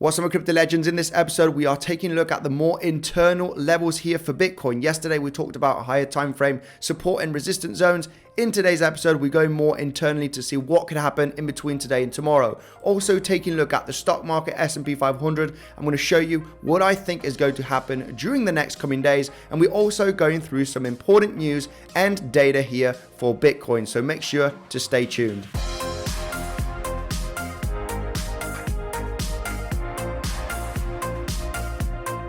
What's up, crypto legends? In this episode, we are taking a look at the more internal levels here for Bitcoin. Yesterday, we talked about higher time frame support and resistance zones. In today's episode, we're going more internally to see what could happen in between today and tomorrow. Also, taking a look at the stock market, S&P 500. I'm going to show you what I think is going to happen during the next coming days. And we're also going through some important news and data here for Bitcoin. So make sure to stay tuned.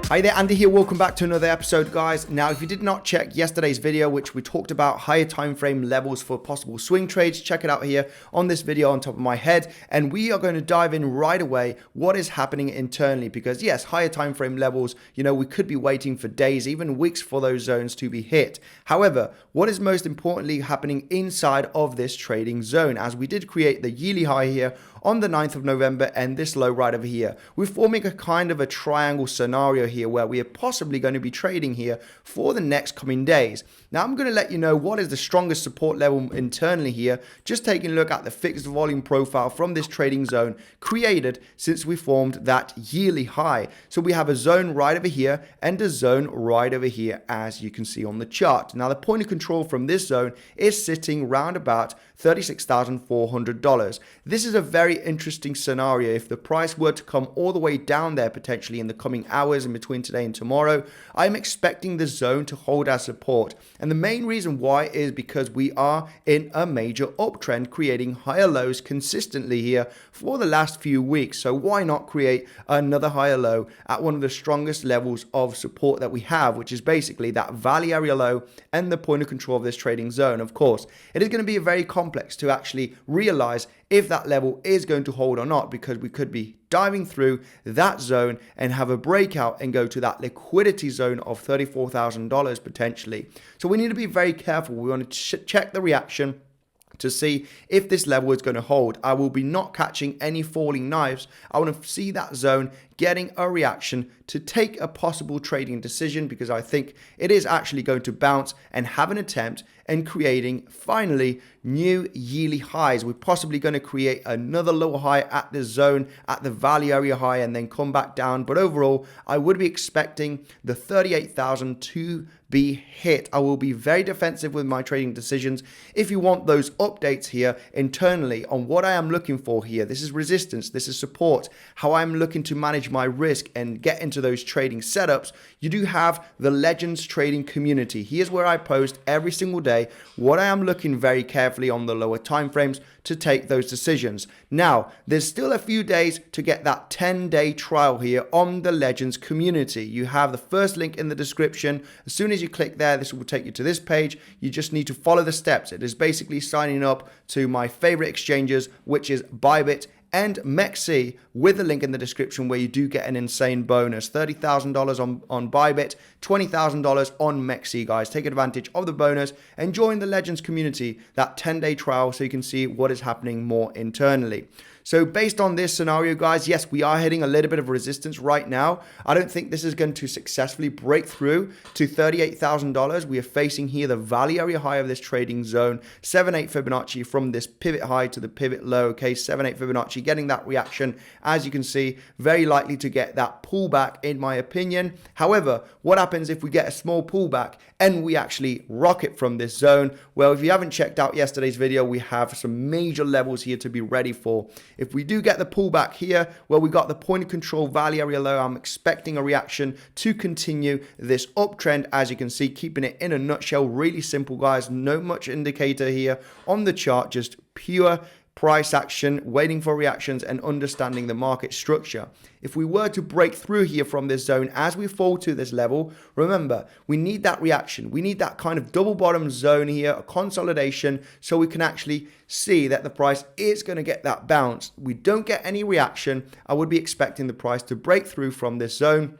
Hi there, Andy here. Welcome back to another episode, guys. Now, if you did not check yesterday's video, which we talked about higher time frame levels for possible swing trades, check it out here on this video on top of my head. And we are going to dive in right away what is happening internally, because yes, higher time frame levels, we could be waiting for days, even weeks for those zones to be hit. However, what is most importantly happening inside of this trading zone, as we did create the yearly high here on the 9th of November and this low right over here. We're forming a kind of a triangle scenario here where we are possibly going to be trading here for the next coming days. Now, I'm going to let you know what is the strongest support level internally here, just taking a look at the fixed volume profile from this trading zone created since we formed that yearly high. So we have a zone right over here and a zone right over here, as you can see on the chart. Now, the point of control from this zone is sitting round about $36,400. This is a very interesting scenario. If the price were to come all the way down there potentially in the coming hours in between today and tomorrow, I'm expecting the zone to hold as support. And the main reason why is because we are in a major uptrend, creating higher lows consistently here for the last few weeks. So why not create another higher low at one of the strongest levels of support that we have, which is basically that value area low and the point of control of this trading zone. Of course, it is going to be very complex to actually realize if that level is going to hold or not, because we could be diving through that zone and have a breakout and go to that liquidity zone of $34,000 potentially. So we need to be very careful. We want to check the reaction to see if this level is going to hold. I will be not catching any falling knives. I want to see that zone getting a reaction to take a possible trading decision, because I think it is actually going to bounce and have an attempt and creating finally new yearly highs. We're possibly going to create another lower high at this zone, at the value area high, and then come back down. But overall, I would be expecting the 38,000 to be hit. I will be very defensive with my trading decisions. If you want those updates here internally on what I am looking for here, this is resistance, this is support, how I'm looking to manage my risk and get into those trading setups, you do have the Legends trading community. Here's where I post every single day what I am looking very carefully on the lower time frames to take those decisions. Now, there's still a few days to get that 10-day trial here on the Legends community. You have the first link in the description. As soon as you click there, this will take you to this page. You just need to follow the steps. It is basically signing up to my favorite exchanges, which is Bybit and MEXC, with the link in the description, where you do get an insane bonus. $30,000 on Bybit, $20,000 on MEXC, guys. Take advantage of the bonus and join the Legends community, that 10-day trial, so you can see what is happening more internally. So based on this scenario, guys, yes, we are hitting a little bit of resistance right now. I don't think this is going to successfully break through to $38,000. We are facing here the value area high of this trading zone, 7.8 Fibonacci from this pivot high to the pivot low. Okay, 7.8 Fibonacci, getting that reaction, as you can see, very likely to get that pullback in my opinion. However, what happens if we get a small pullback and we actually rocket from this zone? Well, if you haven't checked out yesterday's video, we have some major levels here to be ready for. If we do get the pullback here, well, we got the point of control value area low. I'm expecting a reaction to continue this uptrend, as you can see, keeping it in a nutshell. Really simple, guys. No much indicator here on the chart, just pure price action, waiting for reactions and understanding the market structure. If we were to break through here from this zone as we fall to this level, remember, we need that reaction. We need that kind of double bottom zone here, a consolidation, so we can actually see that the price is going to get that bounce. We don't get any reaction, I would be expecting the price to break through from this zone.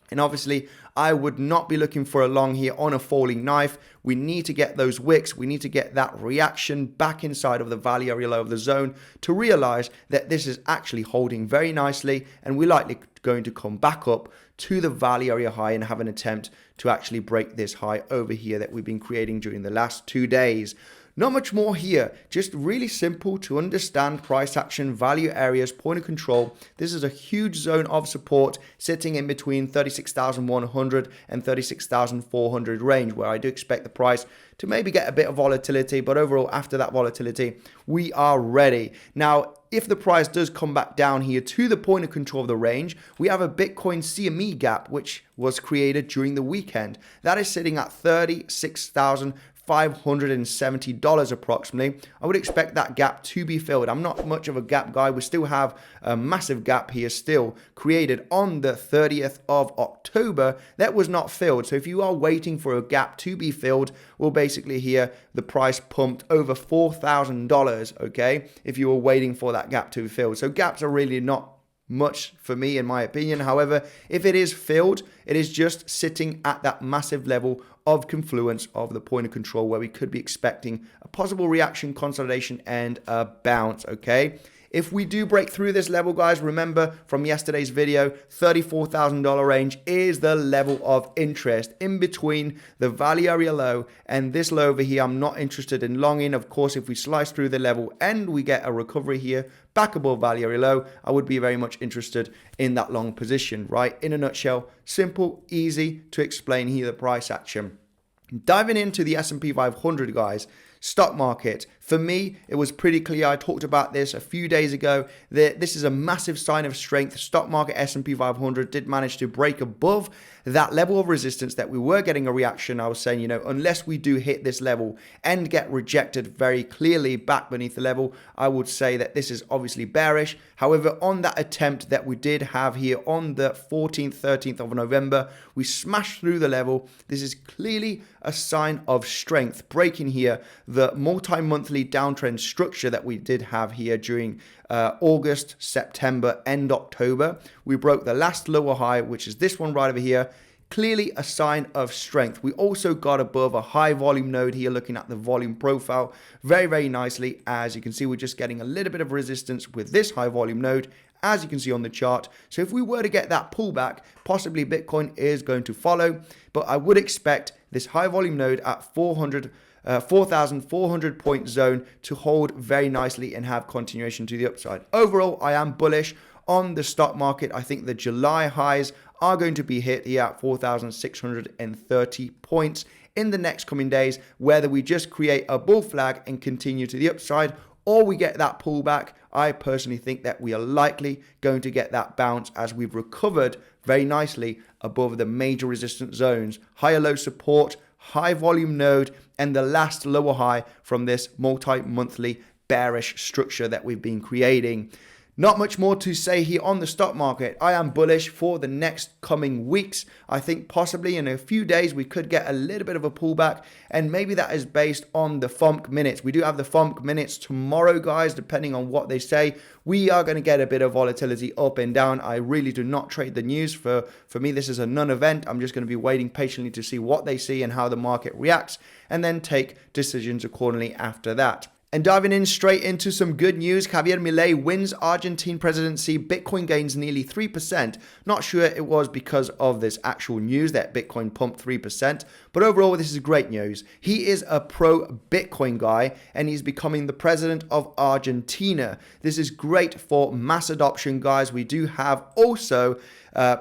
And obviously, I would not be looking for a long here on a falling knife. We need to get those wicks. We need to get that reaction back inside of the value area low of the zone to realize that this is actually holding very nicely, and we're likely going to come back up to the value area high and have an attempt to actually break this high over here that we've been creating during the last 2 days. Not much more here, just really simple to understand price action, value areas, point of control. This is a huge zone of support sitting in between 36,100 and 36,400 range, where I do expect the price to maybe get a bit of volatility, but overall after that volatility, we are ready. Now, if the price does come back down here to the point of control of the range, we have a Bitcoin CME gap, which was created during the weekend. That is sitting at $36,570 approximately. I would expect that gap to be filled. I'm not much of a gap guy. We still have a massive gap here still created on the 30th of October that was not filled. So if you are waiting for a gap to be filled, we'll basically hear the price pumped over $4,000, okay, if you were waiting for that gap to be filled. So gaps are really not much for me, in my opinion. However, if it is filled, it is just sitting at that massive level of confluence of the point of control where we could be expecting a possible reaction, consolidation, and a bounce, okay? If we do break through this level, guys, remember from yesterday's video, $34,000 range is the level of interest in between the value area low and this low over here. I'm not interested in longing. Of course, if we slice through the level and we get a recovery here back above value area low, I would be very much interested in that long position, right? In a nutshell, simple, easy to explain here, the price action. Diving into the S&P 500, guys, stock market. For me, it was pretty clear. I talked about this a few days ago. This is a massive sign of strength. Stock market S&P 500 did manage to break above that level of resistance that we were getting a reaction. I was saying, you know, unless we do hit this level and get rejected very clearly back beneath the level, I would say that this is obviously bearish. However, on that attempt that we did have here on the 14th, 13th of November, we smashed through the level. This is clearly a sign of strength, breaking here the multi-monthly downtrend structure that we did have here during August, September, and October. We broke the last lower high, which is this one right over here. Clearly a sign of strength. We also got above a high volume node here, looking at the volume profile very, very nicely. As you can see, we're just getting a little bit of resistance with this high volume node, as you can see on the chart. So if we were to get that pullback, possibly Bitcoin is going to follow, but I would expect this high volume node at 4,400 point zone to hold very nicely and have continuation to the upside. Overall, I am bullish on the stock market. I think the July highs are going to be hit here at 4,630 points in the next coming days, whether we just create a bull flag and continue to the upside or we get that pullback. I personally think that we are likely going to get that bounce as we've recovered very nicely above the major resistance zones, higher low support, high volume node, and the last lower high from this multi-monthly bearish structure that we've been creating. Not much more to say here on the stock market. I am bullish for the next coming weeks. I think possibly in a few days we could get a little bit of a pullback, and maybe that is based on the FOMC minutes. We do have the FOMC minutes tomorrow, guys, depending on what they say. We are going to get a bit of volatility up and down. I really do not trade the news. For me, this is a non-event. I'm just going to be waiting patiently to see what they see and how the market reacts, and then take decisions accordingly after that. And diving in straight into some good news, Javier Milei wins Argentine presidency. Bitcoin gains nearly 3%. Not sure it was because of this actual news that Bitcoin pumped 3%, but overall this is great news. He is a pro-Bitcoin guy and he's becoming the president of Argentina. This is great for mass adoption, guys. We do have also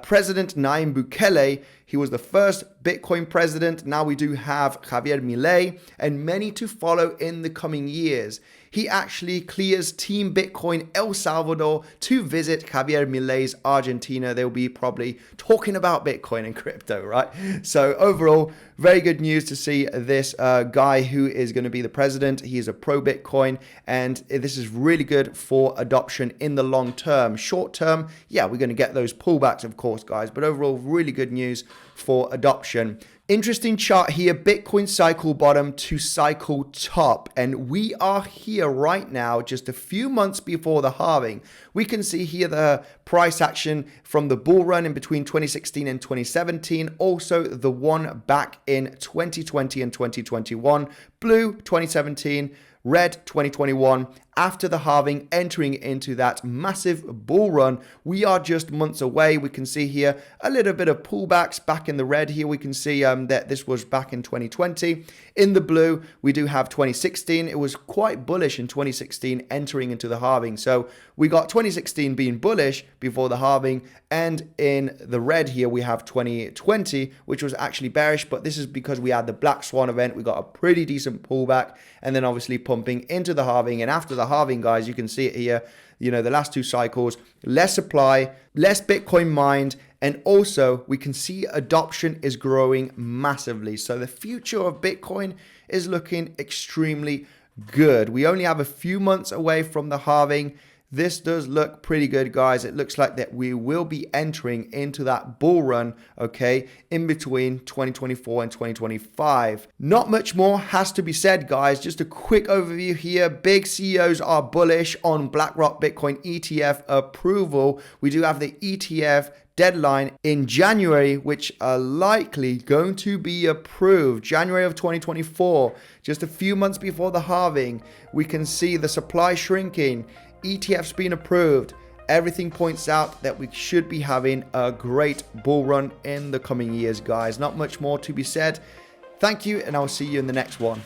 President Nayib Bukele. He was the first Bitcoin president. Now we do have Javier Milei and many to follow in the coming years. He actually clears Team Bitcoin El Salvador to visit Javier Milei's Argentina. They'll be probably talking about Bitcoin and crypto, right? So overall, very good news to see this guy who is going to be the president. He is a pro-Bitcoin, and this is really good for adoption in the long term. Short term, yeah, we're going to get those pullbacks, of course, guys, but overall, really good news for adoption. Interesting chart here, Bitcoin cycle bottom to cycle top, and we are here right now just a few months before the halving. We can see here the price action from the bull run in between 2016 and 2017, also the one back in 2020 and 2021, blue 2017, red 2021, after the halving, entering into that massive bull run. We are just months away. We can see here a little bit of pullbacks back in the red here. We can see that this was back in 2020. In the blue, we do have 2016. It was quite bullish in 2016 entering into the halving. So we got 2016 being bullish before the halving, and in the red here we have 2020, which was actually bearish, but this is because we had the black swan event. We got a pretty decent pullback, and then obviously pumping into the halving. And after the halving, guys, you can see it here, you know, the last two cycles, less supply, less Bitcoin mined, and also we can see adoption is growing massively. So the future of Bitcoin is looking extremely good. We only have a few months away from the halving. This does look pretty good, guys. It looks like that we will be entering into that bull run, okay, in between 2024 and 2025. Not much more has to be said, guys. Just a quick overview here. Big CEOs are bullish on BlackRock Bitcoin ETF approval. We do have the ETF deadline in January, which are likely going to be approved. January of 2024, just a few months before the halving. We can see the supply shrinking, ETFs being approved. Everything points out that we should be having a great bull run in the coming years, guys. Not much more to be said. Thank you, and I'll see you in the next one.